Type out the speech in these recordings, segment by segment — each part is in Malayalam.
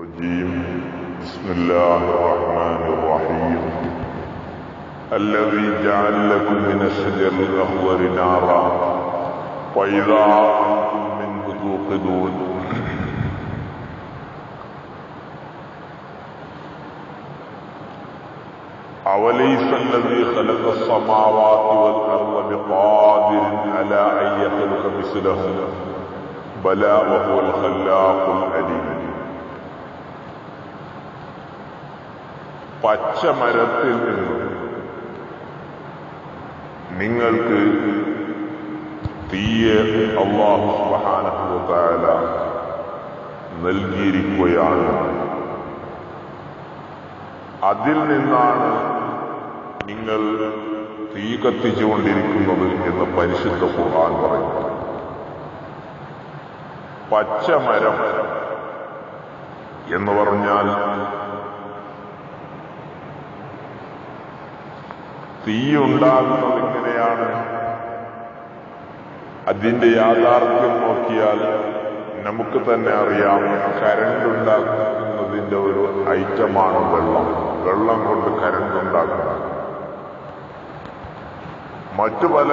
الرجيم. بسم الله الرحمن الرحيم. الذي جعل لكم من الشجر الأخضر نارا وإذا أنتم منه توقدون. أوليس الذي خلق السماوات والأرض بقادر على أن يخلق مثلهم بلى وهو الخلاق العليم. പച്ചമരത്തിൽ നിന്ന് നിങ്ങൾക്ക് തീയെ അല്ലാഹു സുബ്ഹാനഹു വ തആല നൽകിയിരിക്കുകയാണ്. അതിൽ നിന്നാണ് നിങ്ങൾ തീ കത്തിച്ചുകൊണ്ടിരിക്കുന്നത് എന്ന് പരിശുദ്ധ ഖുർആൻ പറയുന്നു. പച്ചമരം എന്ന് പറഞ്ഞാൽ തീയുണ്ടാകുന്നത് എങ്ങനെയാണ്? അതിന്റെ യാഥാർത്ഥ്യം നോക്കിയാൽ നമുക്ക് തന്നെ അറിയാം. കരണ്ട് ഉണ്ടാക്കുന്നതിന്റെ ഒരു ഐറ്റമാണ് വെള്ളം. വെള്ളം കൊണ്ട് കരണ്ട് ഉണ്ടാക്കുന്നത്. മറ്റു പല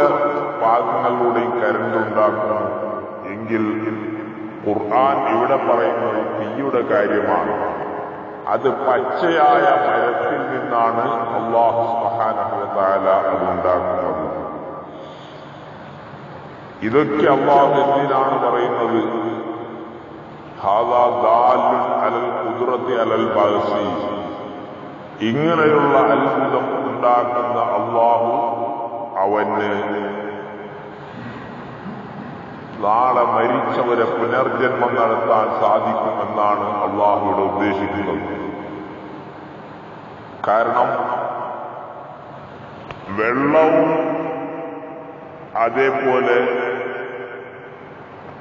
ഭാഗങ്ങളിലൂടെയും കരണ്ട് ഉണ്ടാക്കുന്നു. എങ്കിൽ ഖുർആൻ ഇവിടെ പറയുന്നത് തീയുടെ കാര്യമാണ്. അത് പച്ചയായ മരത്തിൽ നിന്നാണ് അല്ലാഹു സുബ്ഹാനഹു വ തആല അതുണ്ടാക്കുന്നത്. ഇതൊക്കെ അല്ലാഹു എന്തിനാണ് പറയുന്നത്? ഹാദാ ദാലുൻ അലൽ ഖുദ്റത്തി അലൽ ബഅസി. ഇങ്ങനെയുള്ള അത്ഭുതം ഉണ്ടാക്കുന്ന അല്ലാഹു അവന് നാളെ മരിച്ചവരെ പുനർജന്മം നടത്താൻ സാധിക്കുമെന്നാണ് അല്ലാഹു ഇവിടെ ഉദ്ദേശിക്കുന്നത്. കാരണം വെള്ളവും അതേപോലെ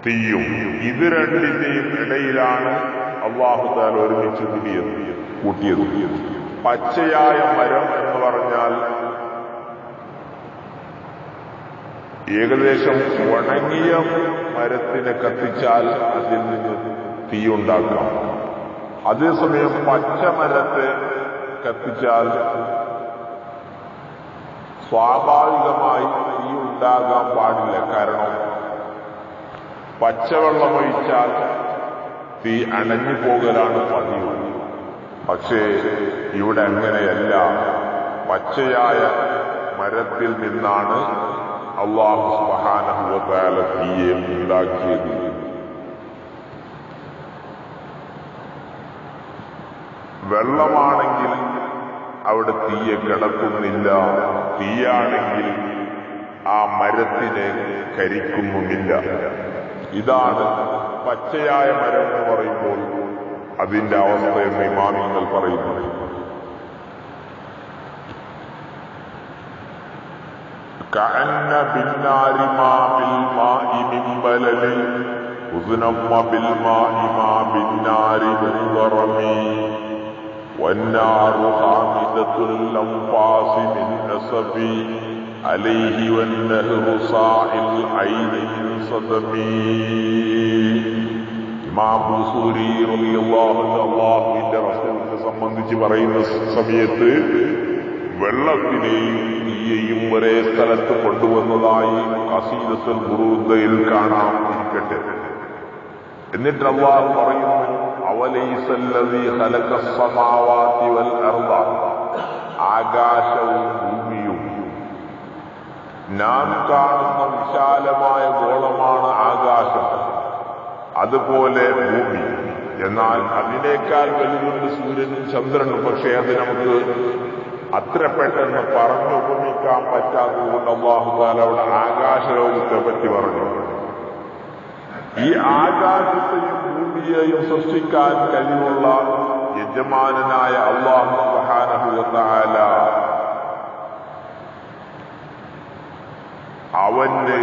തീയും ഇത് രണ്ടിന്റെയും ഇടയിലാണ് അല്ലാഹു തആല ഒരുമിച്ച് കൂട്ടിയത്. പച്ചയായ മരം എന്ന് പറഞ്ഞാൽ ഏകദേശം ഉണങ്ങിയ മരത്തിനെ കത്തിച്ചാൽ അതിൽ നിന്ന് തീയുണ്ടാക്കാം. അതേസമയം പച്ചമരത്തെ കത്തിച്ചാൽ സ്വാഭാവികമായി തീ ഉണ്ടാകാൻ പാടില്ല. കാരണം പച്ചവെള്ളമൊഴിച്ചാൽ തീ അണഞ്ഞു പോകലാണ് പതിവ്. പക്ഷേ ഇവിടെ അങ്ങനെയല്ല. പച്ചയായ മരത്തിൽ നിന്നാണ് അല്ലാഹു സുബ്ഹാനഹു വ തആല തീയെ ഉണ്ടാക്കിയത്. വെള്ളമാണെങ്കിൽ അവിടെ തീയെ കിടക്കുന്നില്ല. തീയാണെങ്കിൽ ആ മരത്തിനെ കരിക്കുന്നുമില്ല. ഇതാണ് പച്ചയായ മരം എന്ന് പറയുമ്പോൾ അതിന്റെ അവസ്ഥയെന്ന് ഇമാമിങ്ങൾ പറയുന്നു. كأن بالنار ما بالماء من بلل أذنم بالماء ما بالنار من ضرم والنار حامدة الأنفاس من أسف عليه والنهر صاع العين من صدم. ഇമാം ബുസൂരി റളിയല്ലാഹു അൻഹുവിന്റെ റസൂലിനെ സംബന്ധിച്ച് പറയുന്ന സമയത്ത് വെള്ളത്തിനെയും തീയെയും ഒരേ സ്ഥലത്ത് കൊണ്ടുവന്നതായി ഖസീദത്തുൽ ബുറൂദയിൽ കാണാം. ഇരിക്കട്ടെ. എന്നിട്ട് അല്ലാഹു പറയുന്നു, അവലൈസല്ലദീ ഖലഖസ് സമാവാതി വൽ അർദ. ആകാശവും ഭൂമിയും നാം കാണുന്ന വിശാലമായ ഗോളമാണ് ആകാശം. അതുപോലെ ഭൂമി. എന്നാൽ അതിനേക്കാൾ വലുതുണ്ട് സൂര്യനും ചന്ദ്രനും. പക്ഷേ അത് നമുക്ക് അത്ര പെട്ടെന്ന് പറഞ്ഞു ഉപമിക്കാൻ പറ്റാത്തതുകൊണ്ട് അല്ലാഹു തആല അവിടെ ആകാശലോകത്തെ പറ്റി പറഞ്ഞു. ഈ ആകാശത്തെയും ഭൂമിയെയും സൃഷ്ടിക്കാൻ കഴിവുള്ള യജമാനനായ അല്ലാഹു സുബ്ഹാനഹു വ തആല അവന്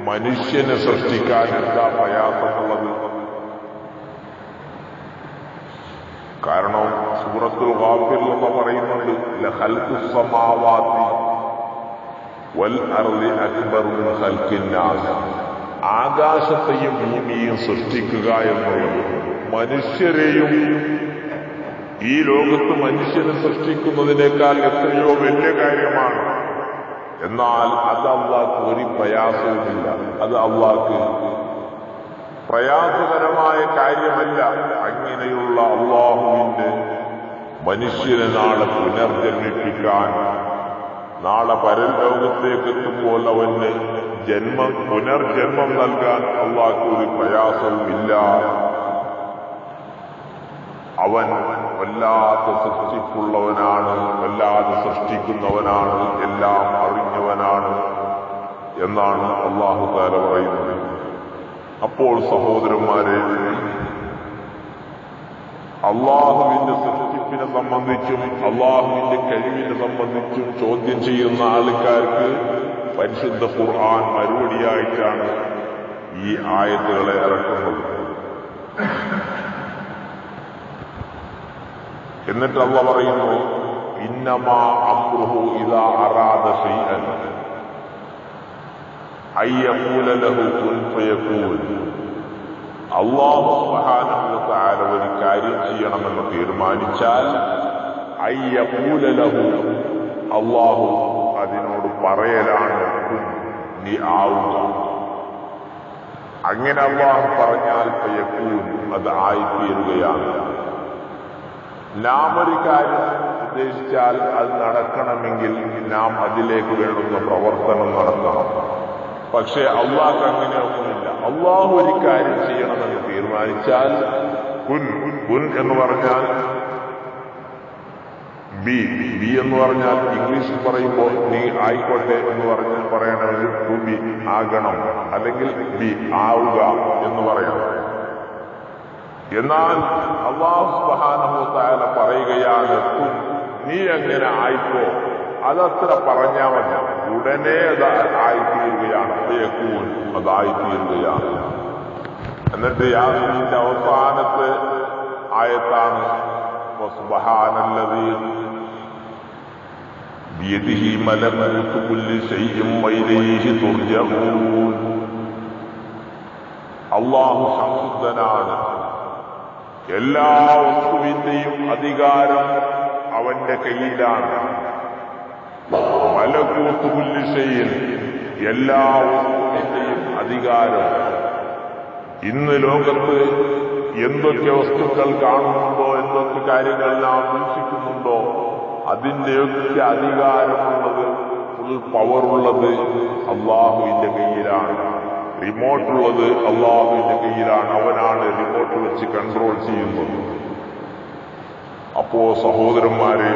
മനുഷ്യനെ സൃഷ്ടിക്കാൻ എന്താ പ്രയാസമുള്ളത്? കാരണം സൂറത്തുൽ ഗാഫിർ എന്ന് പറയുന്നുണ്ട്, ലഖൽഖുസ് സമാവാതി വൽ അർളി അക്ബറു മിൻ ഖൽഖിൻ നാസ്. ആകാശത്തെയും ഭൂമിയും സൃഷ്ടിക്കുക എന്നുള്ളത് മനുഷ്യരെയും ഈ ലോകത്ത് മനുഷ്യനെ സൃഷ്ടിക്കുന്നതിനേക്കാൾ എത്രയോ വലിയ കാര്യമാണ്. എന്നാൽ അത് അള്ളാഹ്ക്ക് ഒരു പ്രയാസവുമില്ല. അത് അള്ളാഹ്ക്ക് പ്രയാസകരമായ കാര്യമല്ല. അങ്ങനെയുള്ള അള്ളാഹുവിന്റെ മനുഷ്യനെ നാളെ പുനർജന്മിപ്പിക്കാൻ, നാളെ പരലോകത്തേക്ക് എത്തുമ്പോൾ അവന് പുനർജന്മം നൽകാൻ അള്ളാഹ്ക്ക് ഒരു പ്രയാസവുമില്ല. അവൻ വല്ലാത്ത സൃഷ്ടിപ്പുള്ളവനാണ്, വല്ലാതെ സൃഷ്ടിക്കുന്നവനാണ്, എല്ലാം അറിഞ്ഞവനാണ് എന്നാണ് അല്ലാഹു തആല പറയുന്നത്. അപ്പോൾ സഹോദരന്മാരെ, അള്ളാഹുവിന്റെ സൃഷ്ടിപ്പിനെ സംബന്ധിച്ചും അള്ളാഹുവിന്റെ കഴിവിനെ സംബന്ധിച്ചും ചോദ്യം ചെയ്യുന്ന ആൾക്കാർക്ക് പരിശുദ്ധ ഖുർആൻ മറുപടിയായിട്ടാണ് ഈ ആയത്തുകളെ ഇറക്കുന്നത്. എന്നിട്ട് അല്ലാഹു പറയുന്നു, ഇന്നമാ അംറുഹു ഇദാ അറാദ ശൈഅൻ അയ്യഖൂല ലഹു കുൻ ഫയകൂൻ. അല്ലാഹു സുബ്ഹാനഹു വ തആല ഒരു കാര്യം ചെയ്യണമെന്ന് തീരുമാനിച്ചാൽ അയ്യഖൂല ലഹു, അല്ലാഹു അതിനോട് പറയലാണ്, നീ ആവുക. അങ്ങനെ അല്ലാഹു പറഞ്ഞാൽ ഫയകൂൻ, അത് ആയിത്തീരുകയാണ്. നാം ഒരു കാര്യം ഉദ്ദേശിച്ചാൽ അത് നടക്കണമെങ്കിൽ നാം അതിലേക്ക് വേണ്ടുന്ന പ്രവർത്തനം നടത്തണം. പക്ഷെ അള്ളാഹ് അങ്ങനെയൊന്നുമില്ല. അള്ളാഹു ഒരു കാര്യം ചെയ്യണമെന്ന് തീരുമാനിച്ചാൽ കുൻ എന്ന് പറഞ്ഞാൽ ബി എന്ന് പറഞ്ഞാൽ ഇംഗ്ലീഷിൽ പറയുമ്പോൾ നീ ആയിക്കോട്ടെ എന്ന് പറയണമെങ്കിൽ ടു ബി ആകണം, അല്ലെങ്കിൽ ബി ആവുക എന്ന് പറയണം. എന്നാൽ അല്ലാഹു സുബ്ഹാനഹു വ തആല പറയുകയാണ്, നീ അങ്ങനെ ആയിക്കോ, അതത്ര പറഞ്ഞാൽ മതി, ഉടനെ അത് ആയിത്തീരുകയാണ്, അതായിത്തീരുകയാണ്. എന്നിട്ട് യാസീന്റെ അവസാനത്തെ ആയത്താണ് വസുബ്ഹാനല്ലദീ ബിയദിഹി മലകൂതു കുല്ലി ശൈഇൻ വഇലൈഹി തുർജഊൻ. അല്ലാഹു സംശുദ്ധനാണ്, എല്ലാ വസ്തുവിന്റെയും അധികാരം അവന്റെ കയ്യിലാണ്. മലകൂതു കുല്ലി ശൈഇൻ, എല്ലാ വസ്തുവിന്റെയും അധികാരം. ഇന്ന് ലോകത്ത് എന്തൊക്കെ വസ്തുക്കൾ കാണുന്നുണ്ടോ, എന്തൊക്കെ കാര്യങ്ങൾ നാം വീക്ഷിക്കുന്നുണ്ടോ, അതിന്റെയൊക്കെ അധികാരമുള്ളത്, ഫുൾ പവറുള്ളത് അള്ളാഹുവിന്റെ കയ്യിലാണ്. റിമോട്ടുള്ളത് അള്ളാഹുവിന്റെ കയ്യിലാണ്. അവനാണ് റിമോട്ട് വെച്ച് കൺട്രോൾ ചെയ്യുന്നത്. അപ്പോ സഹോദരന്മാരെ,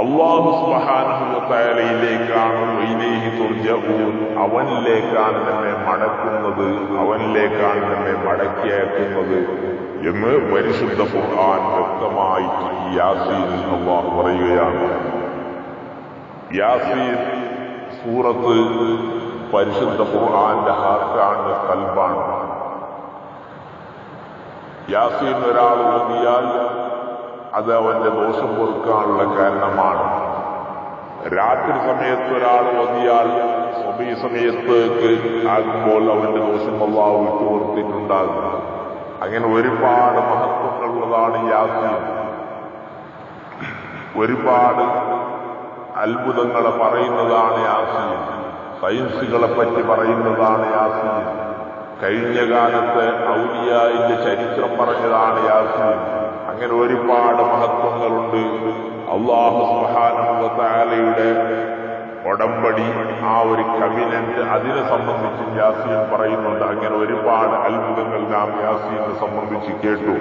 അല്ലാഹു സുബ്ഹാനഹു വ തആലയിലേക്കാണ് ഇലൈഹി തുർജഊൻ, അവനിലേക്കാണ് നമ്മെ മടക്കുന്നത്, അവനിലേക്കാണ് നമ്മെ മടക്കി അയക്കുന്നത് എന്ന് പരിശുദ്ധ ഖുർആൻ വ്യക്തമായിട്ട് യാസീനിൽ അല്ലാഹു പറയുകയാണ്. യാസീൻ സൂറത്ത് പരിശുദ്ധ ഖുർആന്റെ ഹാർട്ടാണ്, കൽബാണ്. യാസീൻ ഒരാൾ ഓതിയാൽ അത് അവന്റെ ദോഷം പൊറുക്കാനുള്ള കാരണമാണ്. രാത്രി സമയത്ത് ഒരാൾ ഓതിയാൽ സുബഹി സമയത്തേക്ക് ആകുമ്പോൾ അവന്റെ ദോഷം അല്ലാഹു വിട്ടുപുറത്തിട്ടുണ്ടാകും. അങ്ങനെ ഒരുപാട് മഹത്വങ്ങളുള്ളതാണ് യാസീൻ. ഒരുപാട് അത്ഭുതങ്ങളെ പറയുന്നതാണ് യാസീൻ. സയൻസുകളെ പറ്റി പറയുന്നതാണ് യാസീൻ. കഴിഞ്ഞ കാലത്തെ ഔലിയായിന്റെ ചരിത്രം പറഞ്ഞതാണ് യാസീൻ. അങ്ങനെ ഒരുപാട് മഹത്വങ്ങളുണ്ട്. അല്ലാഹു സുബ്ഹാനഹു വ തആലയുടെ ഉടമ്പടി, ആ ഒരു കവിനന്റ്, അതിനെ സംബന്ധിച്ച് യാസീൻ പറയുന്നുണ്ട്. അങ്ങനെ ഒരുപാട് അത്ഭുതങ്ങൾ നാം യാസീനെ സംബന്ധിച്ച് കേട്ടു.